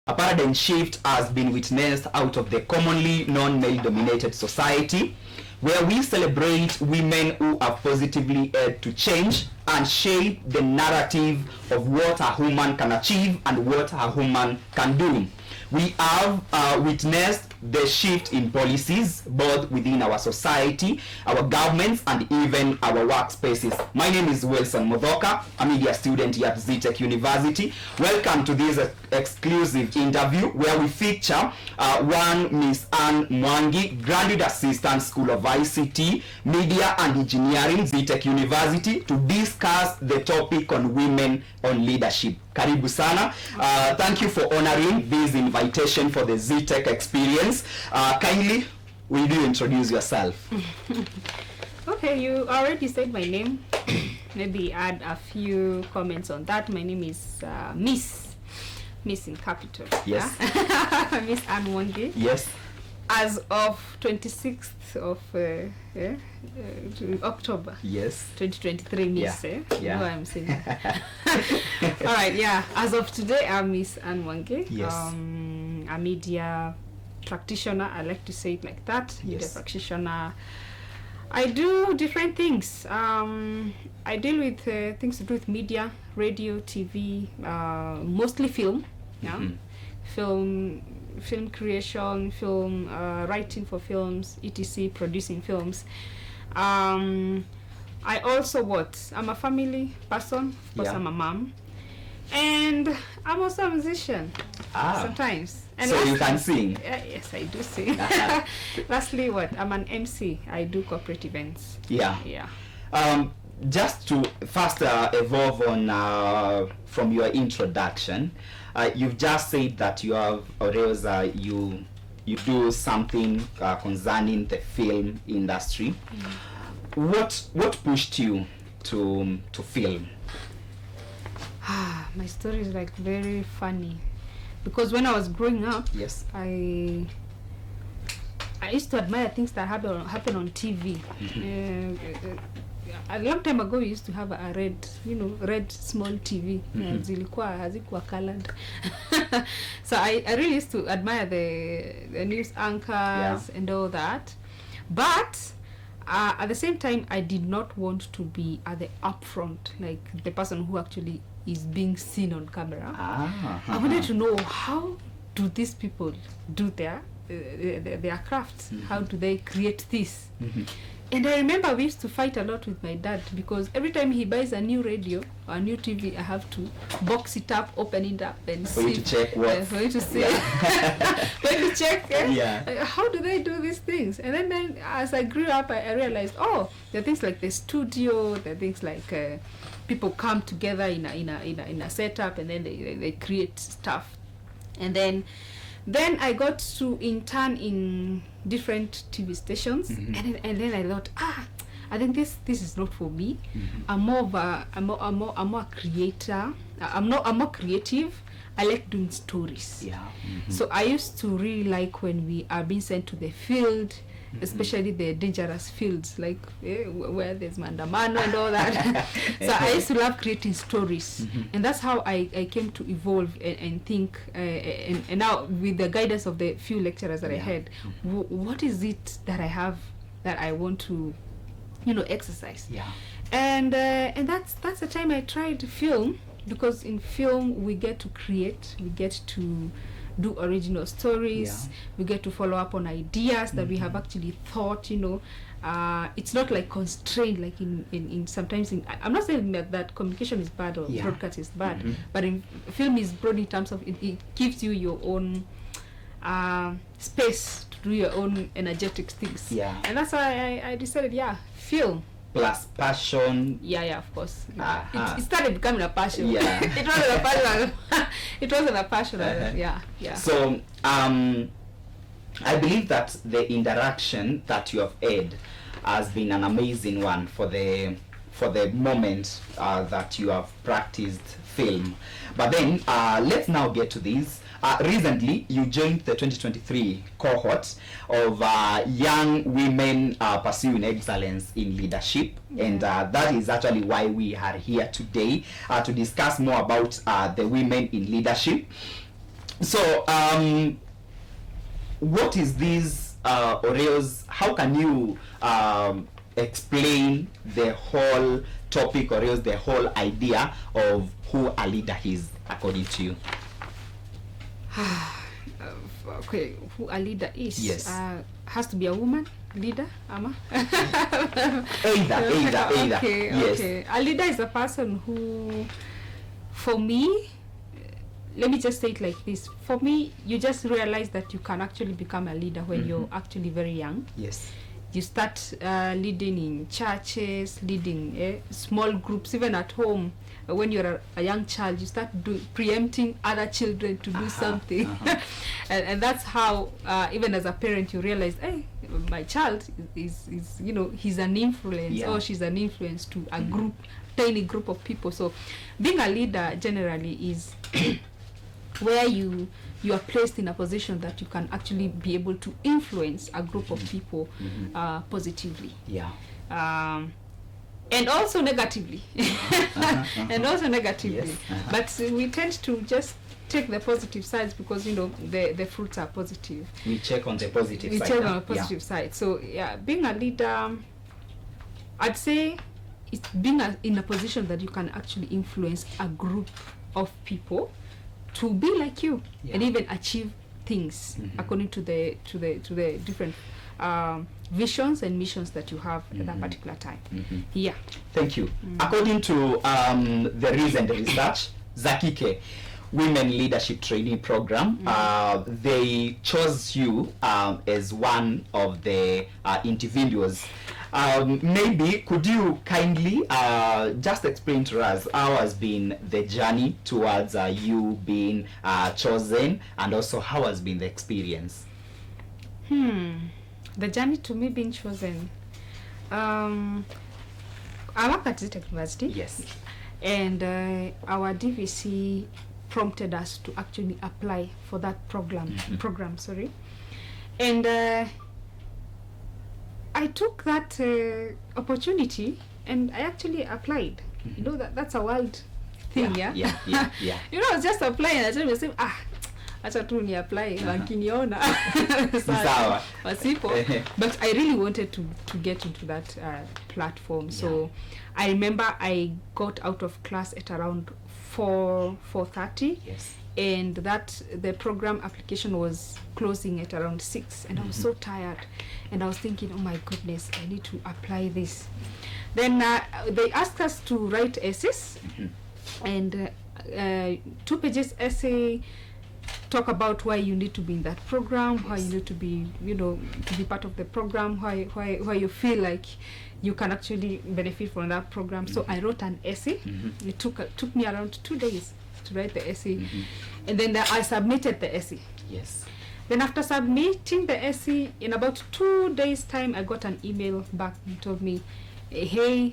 A paradigm shift has been witnessed out of the commonly known male-dominated society, where we celebrate women who have positively helped to change and shape the narrative of what a woman can achieve and what a woman can do. We have witnessed the shift in policies both within our society, our governments, and even our workspaces. My name is Wilson Modhoka, a media student here at Zetech University. Welcome to this exclusive interview where we feature one Miss Anne Mwangi, Graduate Assistant, School of ICT, Media and Engineering, Zetech University, to discuss the topic on women on leadership. Karibu sana. Thank you for honoring this invitation for the Zetech Experience. Kindly, will you introduce yourself? Okay, you already said my name. Maybe add a few comments on that. My name is Miss in capital. Yes. Miss Anne Mwangi. Yes. As of 26th of October. Yes. 2023, Miss. Yeah. You know what I'm saying? All right, yeah. As of today, I'm Miss Anne Mwangi. Yes. A media practitioner. I like to say it like that. Yes. Media practitioner. I do different things. I deal with things to do with media, radio, TV, mostly film. Yeah. Mm-hmm. Film creation, film writing for films, etc., producing films. I also I'm a family person. Of course, I'm a mom, and I'm also a musician sometimes. And so you can sing? Yes, I do sing. Lastly, I'm an MC. I do corporate events. Yeah. Yeah. Just to first evolve on from your introduction, you've just said that you have, or else you do something concerning the film industry. What pushed you to film? My story is like very funny, because when I was growing up, yes, I used to admire things that happen on TV. A long time ago, we used to have a red small TV. Zilikuwa hazikuwa colored. So I really used to admire the news anchors and all that. But at the same time, I did not want to be at the upfront, like the person who actually is being seen on camera. I wanted to know, how do these people do their crafts? How do they create this? And I remember we used to fight a lot with my dad, because every time he buys a new radio or a new TV, I have to box it up, open it up, and for see. You to check what? For you to see. For you to check. How do they do these things? And then as I grew up, I realized, there are things like the studio, there are things like people come together in a setup, and then they create stuff. And then I got to intern in different TV stations, and then I thought, I think this is not for me. I'm more a creator. I'm more creative. I like doing stories. Yeah. So I used to really like when we are being sent to the field, especially the dangerous fields, like where there's mandamano and all that. So I used to love creating stories, and that's how I came to evolve and think. And now, with the guidance of the few lecturers that I had, what is it that I have that I want to, exercise? Yeah. And that's the time I tried film, because in film we get to create, we get to do original stories, we get to follow up on ideas that we have actually thought. It's not like constrained, like in sometimes I'm not saying that communication is bad or broadcast is bad, but in film is broad in terms of it gives you your own space to do your own energetic things. And that's why I decided film plus passion. Of course. It started becoming a passion. It wasn't a passion. It wasn't a passion. So I believe that the interaction that you have had has been an amazing one for the moment that you have practiced film. But then let's now get to this. Recently, you joined the 2023 cohort of young women pursuing excellence in leadership, and that is actually why we are here today to discuss more about the women in leadership. So, what is these Oreos? How can you explain the whole topic Oreos, the whole idea of who a leader is, according to you? Okay, who a leader is? Yes. Has to be a woman leader, Ama? Either. Okay, Yes. okay. A leader is a person who, for me, let me just say it like this. For me, you just realize that you can actually become a leader when you're actually very young. Yes. You start leading in churches, leading small groups, even at home. When you're a young child, you start preempting other children to do something. And that's how, even as a parent, you realize, hey, my child is he's an influence, or she's an influence to a group, tiny group of people. So being a leader generally is where you are placed in a position that you can actually be able to influence a group of people positively. Yeah. And also negatively. And also negatively. Yes. But we tend to just take the positive sides because the fruits are positive. We check on the positive side. We check on the positive side. So yeah, being a leader, I'd say it's being in a position that you can actually influence a group of people to be like you and even achieve things according to the different visions and missions that you have at that particular time. Yeah. Thank you. According to the recent research, Zetech Women Leadership Training Program, they chose you as one of the individuals. Maybe could you kindly just explain to us how has been the journey towards you being chosen, and also how has been the experience? The journey to me being chosen. I work at Zetech University. Yes. And our DVC prompted us to actually apply for that program. And I took that opportunity and I actually applied. That's a wild thing, yeah? Yeah. I was just applying and I told myself, acha tu ni apply wakiniona Sawa. wasipo. But I really wanted to get into that platform. So I remember I got out of class at around 4:30. Yes. And the program application was closing at around 6, and I was so tired, and I was thinking, oh my goodness, I need to apply this. Then they asked us to write essays, and 2 pages essay, talk about why you need to be in that program, why you need to be, to be part of the program, why you feel like you can actually benefit from that program. So I wrote an essay. It took me around 2 days to write the essay, and then I submitted the essay. Yes. Then after submitting the essay, in about 2 days time, I got an email back and told me, hey,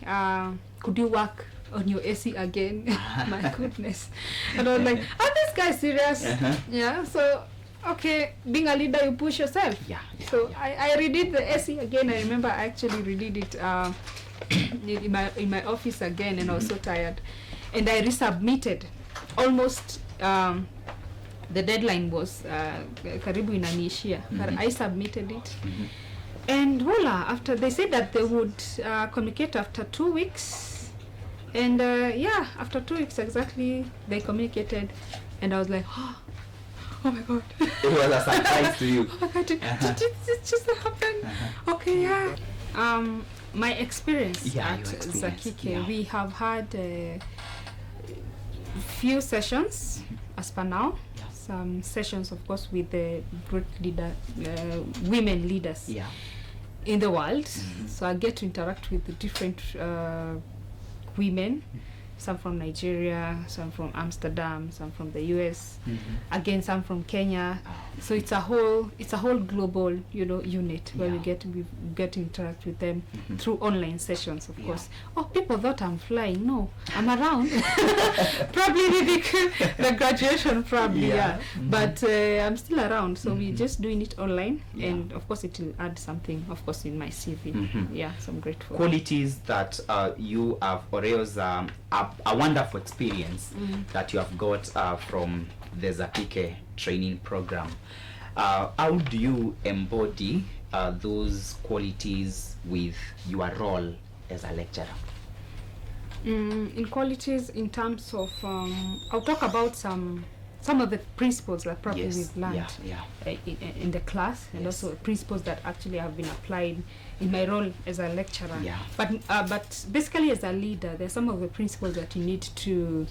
could you work on your essay again? My goodness. And I was like, this guy serious? Yeah. So okay, being a leader, you push yourself. So I redid the essay again. I remember I actually redid it in my office again, and I was so tired, and I resubmitted. Almost the deadline was karibu inaniishia, but I submitted it, and voila, after they said that they would communicate after 2 weeks, and after 2 weeks exactly they communicated, and I was like, oh my god, it was a surprise to you. Oh my god, did this just happen? Okay, my experience at Zetech, we have had few sessions as per now. Some sessions, of course, with the great women leaders in the world. So I get to interact with the different women, some from Nigeria, some from Amsterdam, some from the US, again some from Kenya. So it's a whole global unit where we get to interact with them through online sessions, of course. Oh, people thought I'm flying. No, I'm around. Probably the graduation, probably, but I'm still around. So we're just doing it online, and of course it will add something, of course, in my CV. So I'm grateful. Qualities that you have, Oreos, a wonderful experience that you have got from the Zetech training program. How do you embody those qualities with your role as a lecturer? In qualities, in terms of, I'll talk about some of the principles that probably we've learned in the class, and also principles that actually have been applied in my role as a lecturer. But basically, as a leader, there's some of the principles that you need to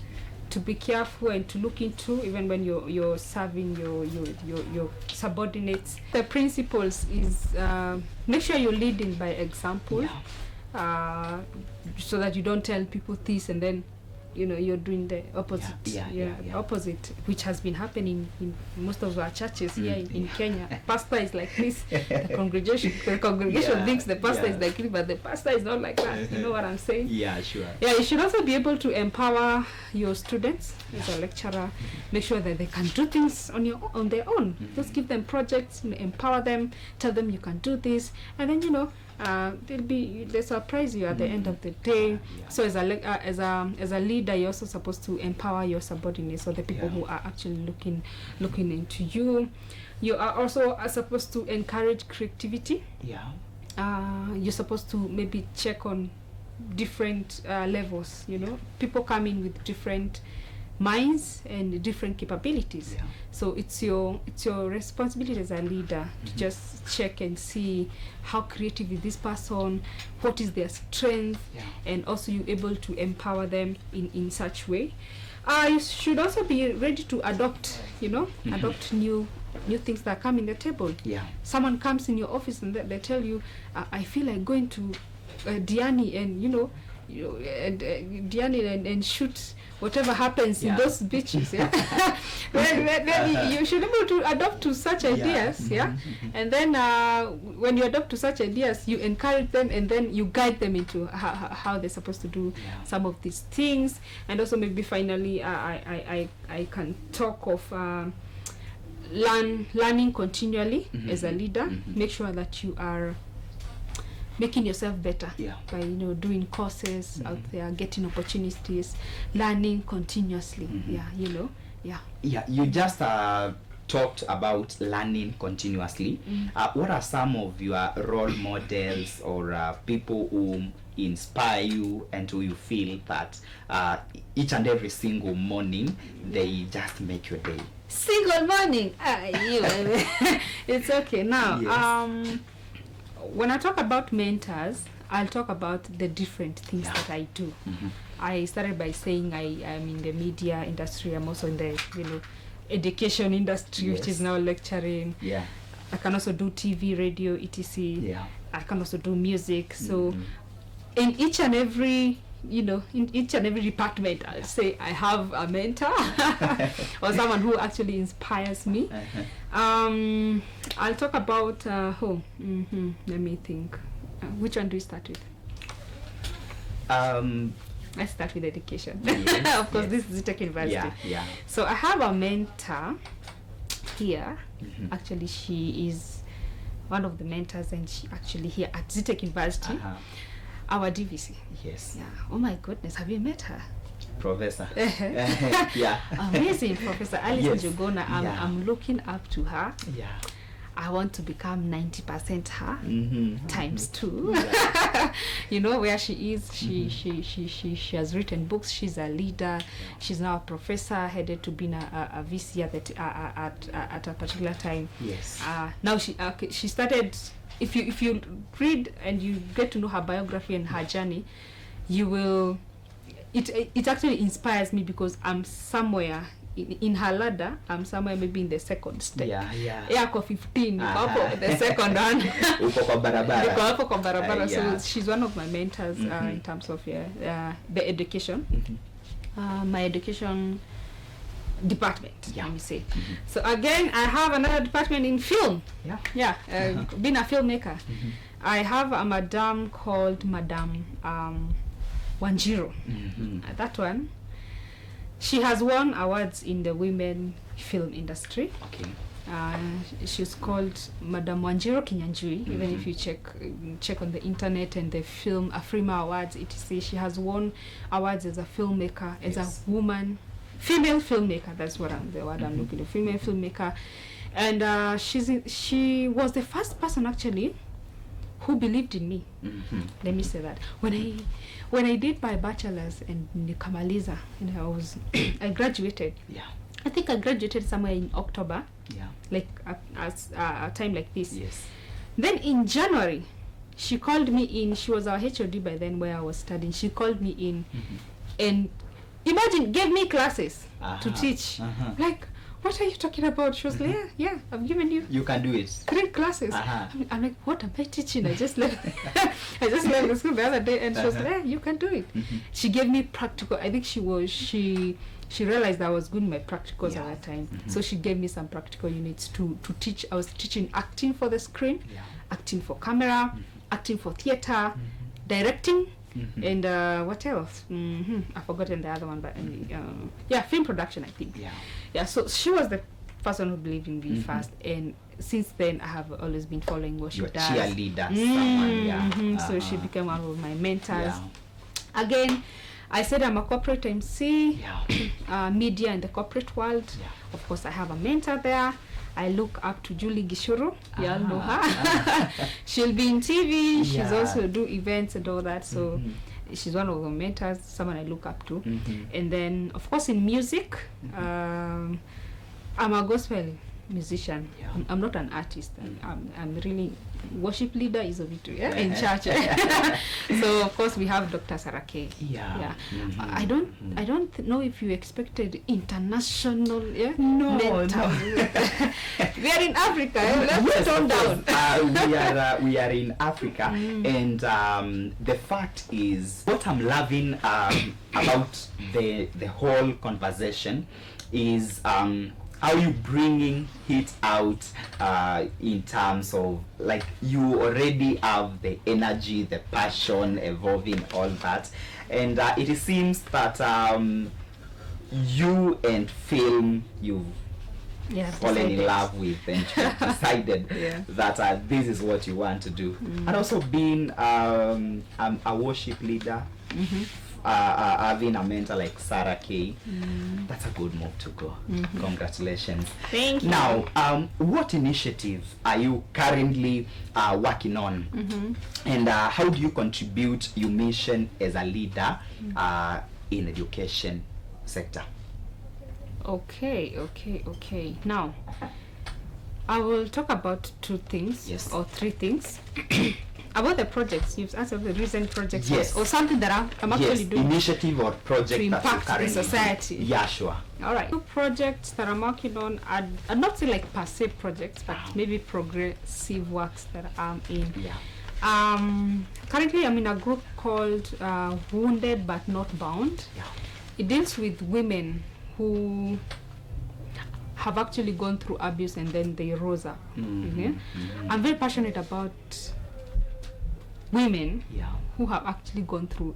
be careful and to look into, even when you're serving your subordinates. The principles is make sure you're leading by example, so that you don't tell people this and then you're doing the opposite. Opposite, which has been happening in most of our churches here in Kenya. Pastor is like this, the congregation thinks the pastor is like this, but the pastor is not like that. You know what I'm saying? Yeah, sure. Yeah, you should also be able to empower your students as a lecturer. Make sure that they can do things on their own. Just give them projects, empower them, tell them you can do this, and then they'll surprise you at the end of the day. So as a leader, you're also supposed to empower your subordinates, or the people who are actually looking into you. You are also supposed to encourage creativity. You're supposed to maybe check on different levels. People come in with different minds and different capabilities. So it's your responsibility as a leader to just check and see how creative is this person, what is their strength, and also you're able to empower them in such way. You should also be ready to adopt new things that come in the table. Someone comes in your office and they tell you, I feel like going to Diani and shoot whatever happens in those beaches. Then you should be able to adopt to such ideas. And then when you adopt to such ideas, you encourage them, and then you guide them into how they're supposed to do some of these things. And also maybe finally I can talk of learning continually as a leader. Make sure that you are making yourself better by doing courses out there, getting opportunities, learning continuously. You just talked about learning continuously. What are some of your role models or people who inspire you and who you feel that each and every single morning they just make your day? Single morning? It's okay. Now, when I talk about mentors, I'll talk about the different things that I do. I started by saying I am in the media industry. I'm also in the education industry, which is now lecturing. I can also do TV, radio, etc. I can also do music. So in each and every department, I'll say I have a mentor or someone who actually inspires me. I'll talk about let me think. Which one do we start with? Let's start with education. Of course, this is Zetech University. So I have a mentor here. Actually, she is one of the mentors, and she actually here at Zetech University. Our DVC. Oh my goodness, have you met her? Professor. Amazing Professor Alice Njuguna. I'm looking up to her. I want to become 90% her times 2. Where she is, she has written books. She's a leader. She's now a professor, headed to being a VC at a particular time. Now she started. If you read and you get to know her biography and her journey, you will. It actually inspires me, because I'm somewhere in her ladder. I'm somewhere maybe in the second step. Yako 15. The second one. Uko kwa barabara. So she's one of my mentors in terms of the education. My education department, let me say. So again, I have another department in film. Being a filmmaker. I have a madam called Madam Wanjiro. That one, she has won awards in the women film industry. She's called Madam Wanjiro Kinyanjui. Even if you check on the internet and the film Afrima Awards, etc., she has won awards as a filmmaker, as a woman female filmmaker. That's what the word I'm looking for. Female filmmaker, and she was the first person actually who believed in me. Let me say that when I did my bachelor's and nikamaliza, I graduated. Yeah. I think I graduated somewhere in October. Yeah. Like a time like this. Yes. Then in January, she called me in. She was our HOD by then where I was studying. She called me in and imagine gave me classes to teach. Like, what are you talking about? She was like, yeah, I've given you. You can do it. 3 classes. I'm like, what am I teaching? I just left the school the other day, and she was like, yeah, you can do it. She gave me practical. I think she realized I was good in my practicals at that time. So she gave me some practical units to teach. I was teaching acting for the screen, acting for camera, acting for theater, directing, and what else? I've forgotten the other one, but film production, I think. Yeah, so she was the person who believed in me first, and since then I have always been following what she does. Cheerleader, so she became one of my mentors. Again, I said I'm a corporate MC, media in the corporate world. Of course, I have a mentor there. I look up to Julie Gishuru. You all know her. She'll be in TV. She's also do events and all that. So she's one of the mentors, someone I look up to. And then, of course, in music, I'm a gospel musician. I'm not an artist. I'm really worship leader is of it in church. So of course we have Dr. Sarake. I don't know if you expected international No. We are in Africa. Let's tone down. We are in Africa, and the fact is, what I'm loving about the whole conversation is how you bringing it out in terms of, like, you already have the energy, the passion, evolving all that, and it seems that you and film, you've fallen in love with, and you've decided that this is what you want to do. And also being a worship leader, having a mentor like Sarah K, that's a good move to go. Congratulations. Thank you. Now, what initiative are you currently working on, and how do you contribute your mission as a leader in education sector? Okay. Now, I will talk about 2 things or 3 things. About the projects, you've answered the recent projects or something that I'm actually doing. Initiative or project to impact the society. Yeah, sure. All right. 2 projects that I'm working on, I'd not say like per se projects, but maybe progressive works that I'm in. Currently I'm in a group called Wounded But Not Bound. It deals with women who have actually gone through abuse and then they rose up. I'm very passionate about women who have actually gone through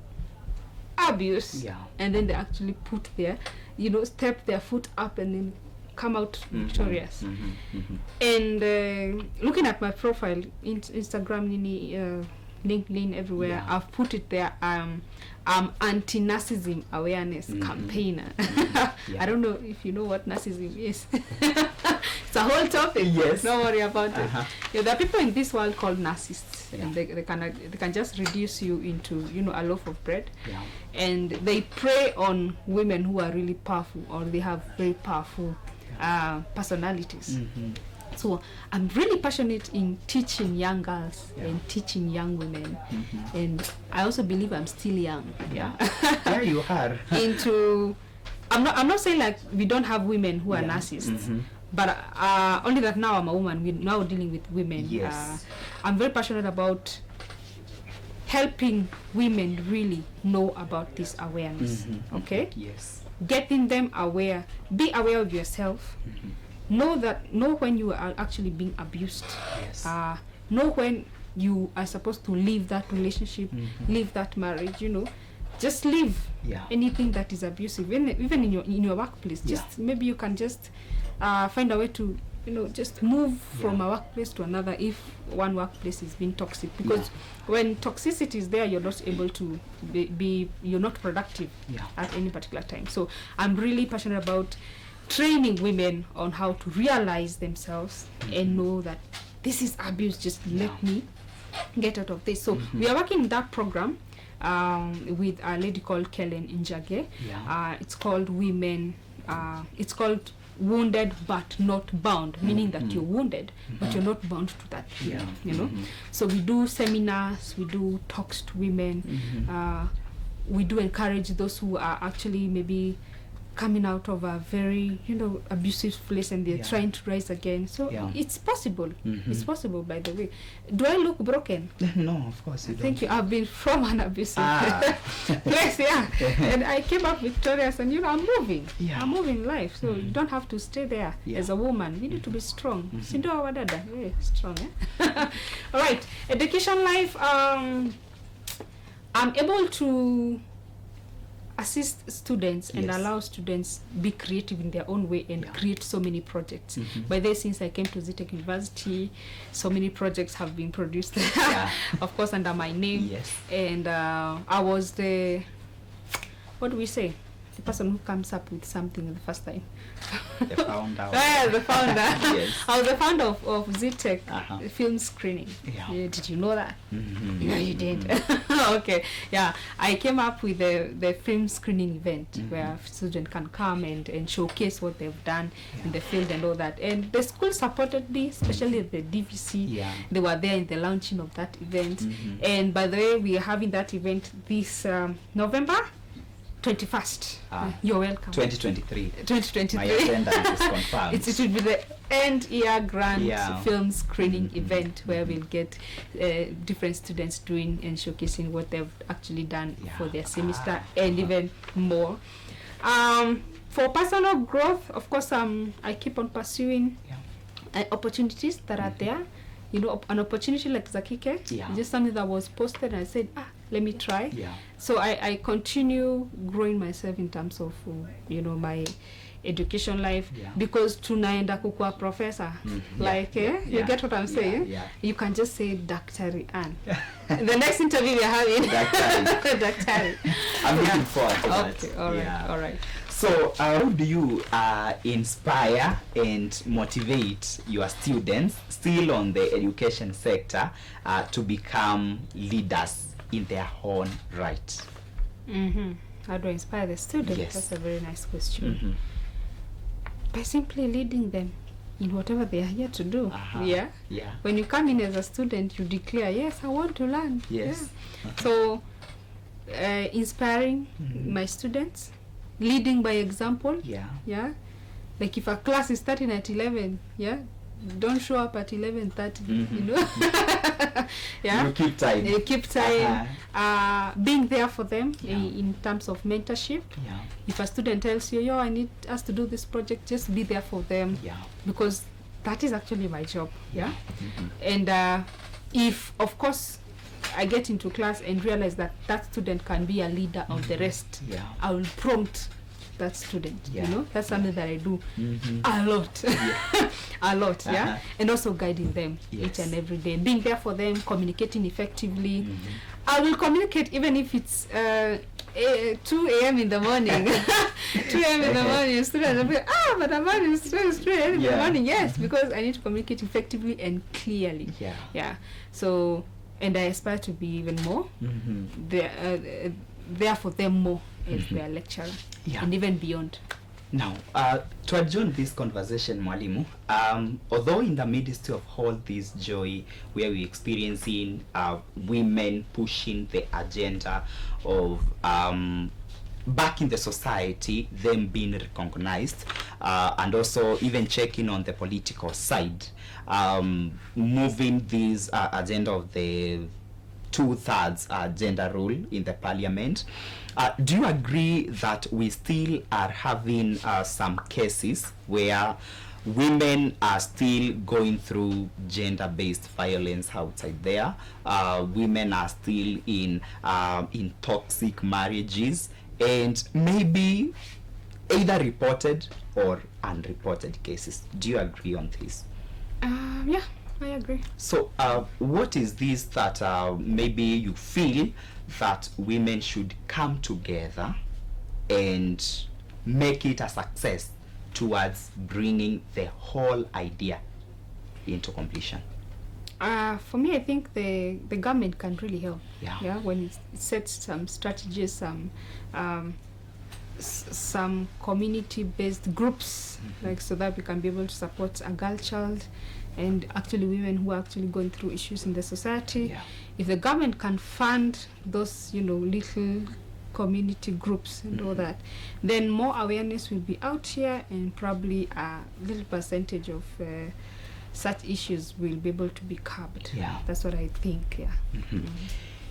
abuse and then they actually put their, step their foot up and then come out victorious. And looking at my profile, Instagram, LinkedIn, everywhere, I've put it there. I'm anti-narcissism awareness campaigner. I don't know if you know what narcissism is. It's a whole topic. Don't worry about it. There are people in this world called narcissists, and they can just reduce you into a loaf of bread, and they prey on women who are really powerful or they have very powerful personalities. So I'm really passionate in teaching young girls and teaching young women, and I also believe I'm still young. Yeah, you are. I'm not saying like we don't have women who are narcissists, but only that now I'm a woman. We're now dealing with women. I'm very passionate about helping women really know about this awareness. Okay. Getting them aware. Be aware of yourself. Know when you are actually being abused. Know when you are supposed to leave that relationship, leave that marriage. Just leave anything that is abusive, even in your workplace. Just maybe you can just find a way to just move from a workplace to another if one workplace is being toxic, because when toxicity is there, you're not able to you're not productive at any particular time. So I'm really passionate about training women on how to realize themselves and know that this is abuse, just let me get out of this. So we are working in that program with a lady called Kellen Njage. It's called Women, it's called Wounded But Not Bound, meaning that you're wounded but you're not bound to that feeling, So we do seminars, we do talks to women, we do encourage those who are actually maybe coming out of a very abusive place and they're trying to rise again. So it's possible. It's possible, by the way. Do I look broken? No, of course you don't. Thank you. I've been from an abusive place, and I came up victorious, and I'm moving. I'm moving in life. So you don't have to stay there as a woman. You need to be strong. Sindo wadada, strong. All right, education life. I'm able to assist students and allow students be creative in their own way and create so many projects. By this, since I came to Zetech University, so many projects have been produced, of course under my name. And I was the, what do we say, the person who comes up with something the first time. The founder. The founder. I was the founder of Zetech film screening. Did you know that? No, you did. Okay. I came up with the film screening event where students can come and showcase what they've done in the field and all that. And the school supported me, especially the DVC. They were there in the launching of that event. And by the way, we are having that event this November 21st. You're welcome. 2023. 2023. My attendance is confirmed. It will be the end year grand film screening event where we'll get different students doing and showcasing what they've actually done for their semester and even more. For personal growth, of course, I keep on pursuing opportunities that are there. An opportunity like Zakike, just something that was posted, and I said, let me try. So I continue growing myself in terms of, my education life, because tunaenda kukua professor, you get what I'm saying? You can just say Dr. Ann. The next interview we're having, Dr. I'm looking forward to that. Okay, all right. So how do you inspire and motivate your students still on the education sector to become leaders in their own right? How do I inspire the students? That's a very nice question. By simply leading them in whatever they are here to do. When you come in as a student, you declare, yes, I want to learn. So inspiring my students, leading by example. Like if a class is starting at 11, don't show up at 11:30. You keep time. Being there for them in terms of mentorship. If a student tells you, I need us to do this project, just be there for them, because that is actually my job. And if, of course, I get into class and realize that student can be a leader of the rest, I will prompt that student. That's something that I do a lot. And also guiding them each and every day, being there for them, communicating effectively. I will communicate even if it's 2 a.m. in the morning. 2 a.m. in the morning, students will be, but I'm in 2 a.m. in the morning. Yes, because I need to communicate effectively and clearly. So, and I aspire to be even more there for them more as their lecturer, and even beyond. Now, to adjourn this conversation, Mwalimu, although in the midst of all this joy, where we're experiencing women pushing the agenda of back in the society, them being recognized, and also even checking on the political side, moving this agenda of the 2/3 gender rule in the parliament. Do you agree that we still are having some cases where women are still going through gender-based violence outside there? Women are still in toxic marriages, and maybe either reported or unreported cases. Do you agree on this? Yeah, I agree. So what is this that maybe you feel that women should come together and make it a success towards bringing the whole idea into completion? For me, I think the government can really help. Yeah. When it sets some strategies, some community-based groups, like, so that we can be able to support a girl child and actually women who are actually going through issues in the society. Yeah. If the government can fund those, little community groups and all that, then more awareness will be out here, and probably a little percentage of such issues will be able to be curbed. Yeah. That's what I think. Yeah.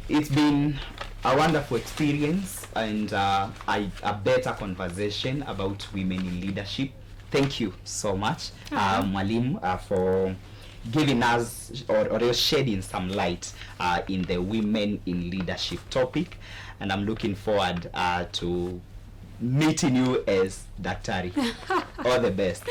It's been a wonderful experience and a better conversation about women in leadership. Thank you so much, Mwalimu, for giving us or shedding some light in the women in leadership topic. And I'm looking forward to meeting you as Daktari. All the best.